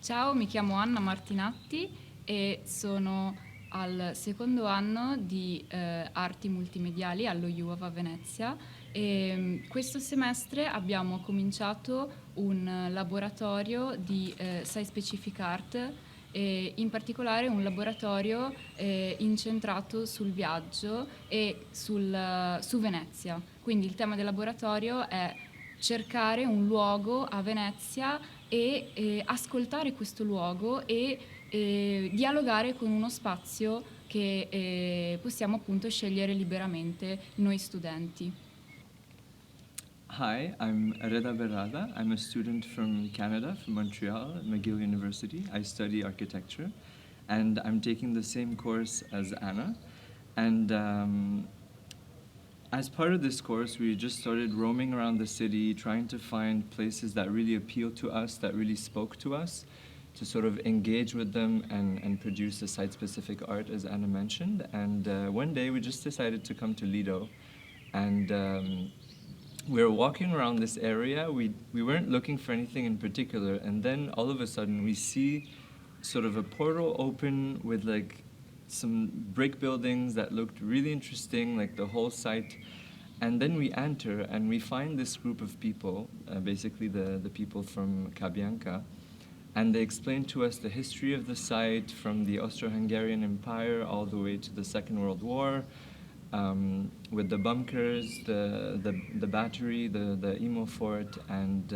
Ciao, mi chiamo Anna Martinatti e sono al secondo anno di arti multimediali allo IUAV a Venezia e questo semestre abbiamo cominciato un laboratorio di site specific art e in particolare un laboratorio incentrato sul viaggio e su Venezia. Quindi il tema del laboratorio è cercare un luogo a Venezia e ascoltare questo luogo e dialogare con uno spazio che possiamo appunto scegliere liberamente noi studenti. Hi, I'm Reda Barrada. I'm a student from Canada, from Montreal, at McGill University. I study architecture, and I'm taking the same course as Anna. And as part of this course, we just started roaming around the city, trying to find places that really appeal to us, that really spoke to us, to sort of engage with them and produce a site-specific art, as Anna mentioned. And one day we just decided to come to Lido, and we were walking around this area. We weren't looking for anything in particular, and then all of a sudden we see sort of a portal open with like some brick buildings that looked really interesting, like the whole site. And then we enter and we find this group of people, basically the people from Casabiancav, and they explain to us the history of the site from the Austro-Hungarian Empire all the way to the Second World War, with the bunkers, the battery, the emo fort, and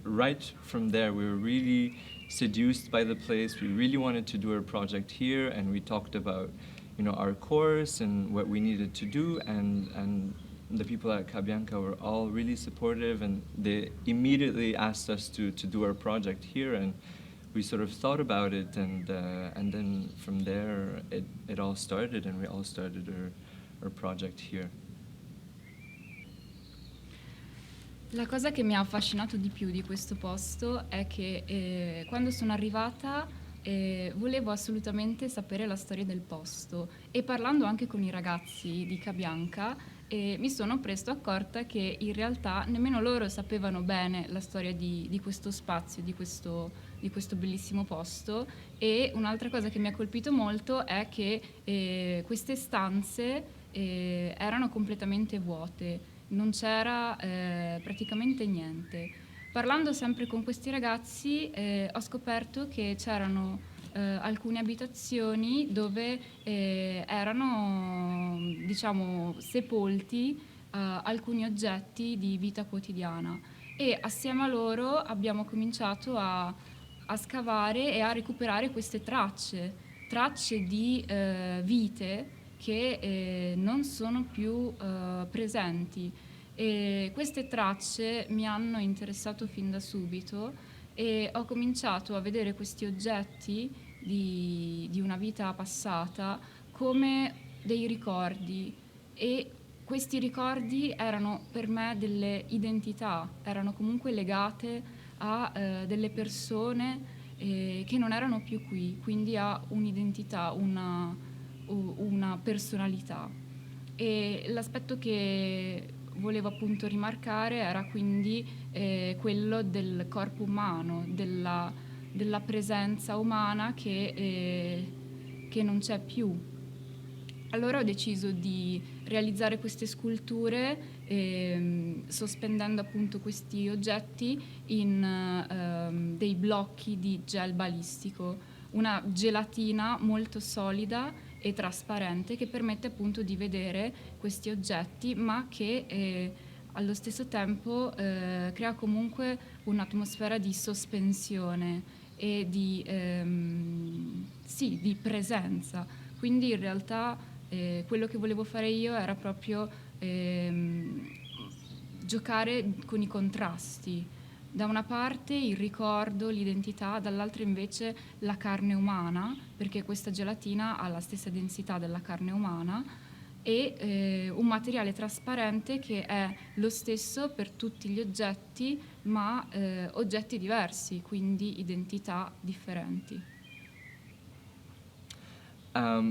right from there we were really seduced by the place. We really wanted to do our project here, and we talked about, our course and what we needed to do, and the people at Casabiancav were all really supportive, and they immediately asked us to do our project here, and we sort of thought about it, and then from there it all started, and we all started our project here. La cosa che mi ha affascinato di più di questo posto è che quando sono arrivata volevo assolutamente sapere la storia del posto, e parlando anche con i ragazzi di Casabiancav mi sono presto accorta che in realtà nemmeno loro sapevano bene la storia di questo spazio, di questo bellissimo posto. E un'altra cosa che mi ha colpito molto è che queste stanze erano completamente vuote, non c'era praticamente niente. Parlando sempre con questi ragazzi ho scoperto che c'erano alcune abitazioni dove erano, diciamo, sepolti alcuni oggetti di vita quotidiana, e assieme a loro abbiamo cominciato a scavare e a recuperare queste tracce di vite che non sono più presenti. E queste tracce mi hanno interessato fin da subito e ho cominciato a vedere questi oggetti di una vita passata come dei ricordi, e questi ricordi erano per me delle identità, erano comunque legate a delle persone che non erano più qui, quindi a un'identità, una personalità. E l'aspetto che volevo appunto rimarcare era quindi quello del corpo umano, della presenza umana che non c'è più. Allora ho deciso di realizzare queste sculture sospendendo appunto questi oggetti in dei blocchi di gel balistico, una gelatina molto solida e trasparente che permette appunto di vedere questi oggetti, ma che allo stesso tempo crea comunque un'atmosfera di sospensione e di presenza. Quindi in realtà quello che volevo fare io era proprio giocare con i contrasti. Da una parte il ricordo, l'identità, dall'altra invece la carne umana, perché questa gelatina ha la stessa densità della carne umana, e un materiale trasparente che è lo stesso per tutti gli oggetti, ma oggetti diversi, quindi identità differenti.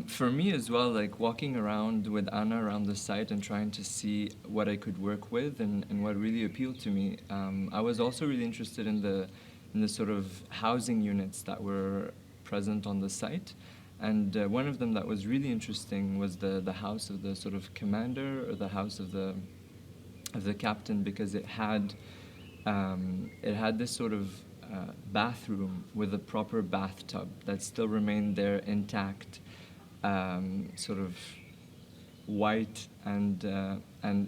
For me as well, like walking around with Anna around the site and trying to see what I could work with and what really appealed to me, I was also really interested in the sort of housing units that were present on the site. And one of them that was really interesting was the house of the sort of commander, or the house of the captain, because it had this sort of bathroom with a proper bathtub that still remained there intact, sort of white, and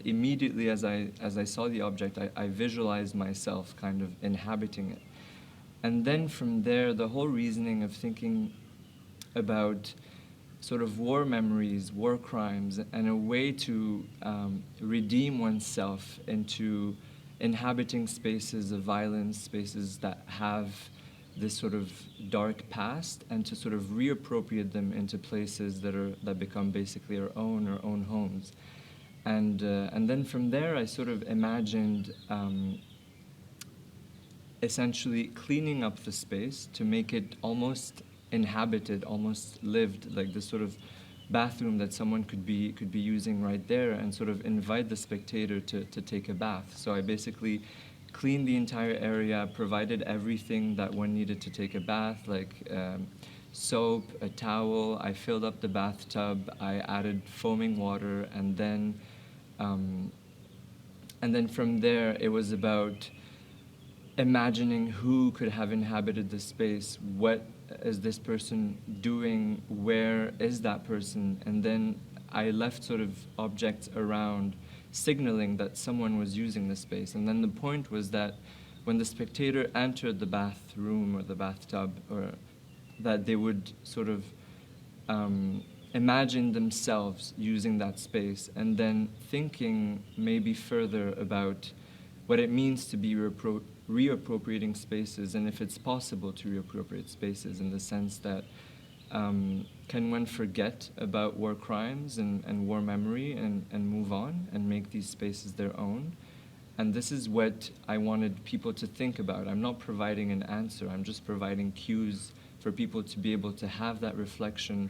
immediately as I saw the object, I visualized myself kind of inhabiting it. And then from there, the whole reasoning of thinking about sort of war memories, war crimes, and a way to redeem oneself into inhabiting spaces of violence, spaces that have this sort of dark past, and to sort of reappropriate them into places that become basically our own homes. And then from there, I sort of imagined essentially cleaning up the space to make it almost inhabited, almost lived, like this sort of bathroom that someone could be using right there, and sort of invite the spectator to take a bath. So I basically cleaned the entire area, provided everything that one needed to take a bath, like soap, a towel. I filled up the bathtub, I added foaming water, and then from there it was about imagining who could have inhabited the space, what is this person doing, where is that person, and then I left sort of objects around signaling that someone was using the space. And then the point was that when the spectator entered the bathroom or the bathtub, or that they would sort of imagine themselves using that space, and then thinking maybe further about what it means to be reappropriating spaces, and if it's possible to reappropriate spaces, in the sense that can one forget about war crimes and war memory and move on and make these spaces their own. And this is what I wanted people to think about. I'm not providing an answer, I'm just providing cues for people to be able to have that reflection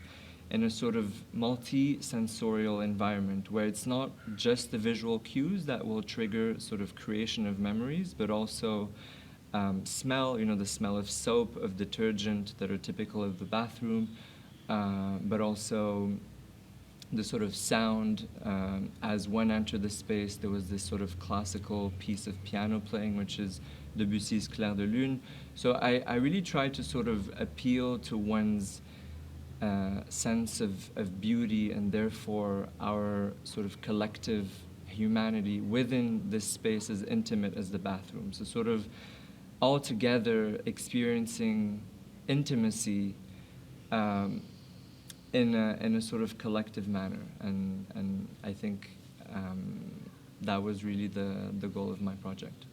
in a sort of multi-sensorial environment, where it's not just the visual cues that will trigger sort of creation of memories, but also smell, the smell of soap, of detergent that are typical of the bathroom, but also the sort of sound. As one entered the space, there was this sort of classical piece of piano playing, which is Debussy's Clair de Lune. So I really tried to sort of appeal to one's sense of beauty, and therefore our sort of collective humanity within this space as intimate as the bathroom. So sort of all together experiencing intimacy in a sort of collective manner. And I think that was really the goal of my project.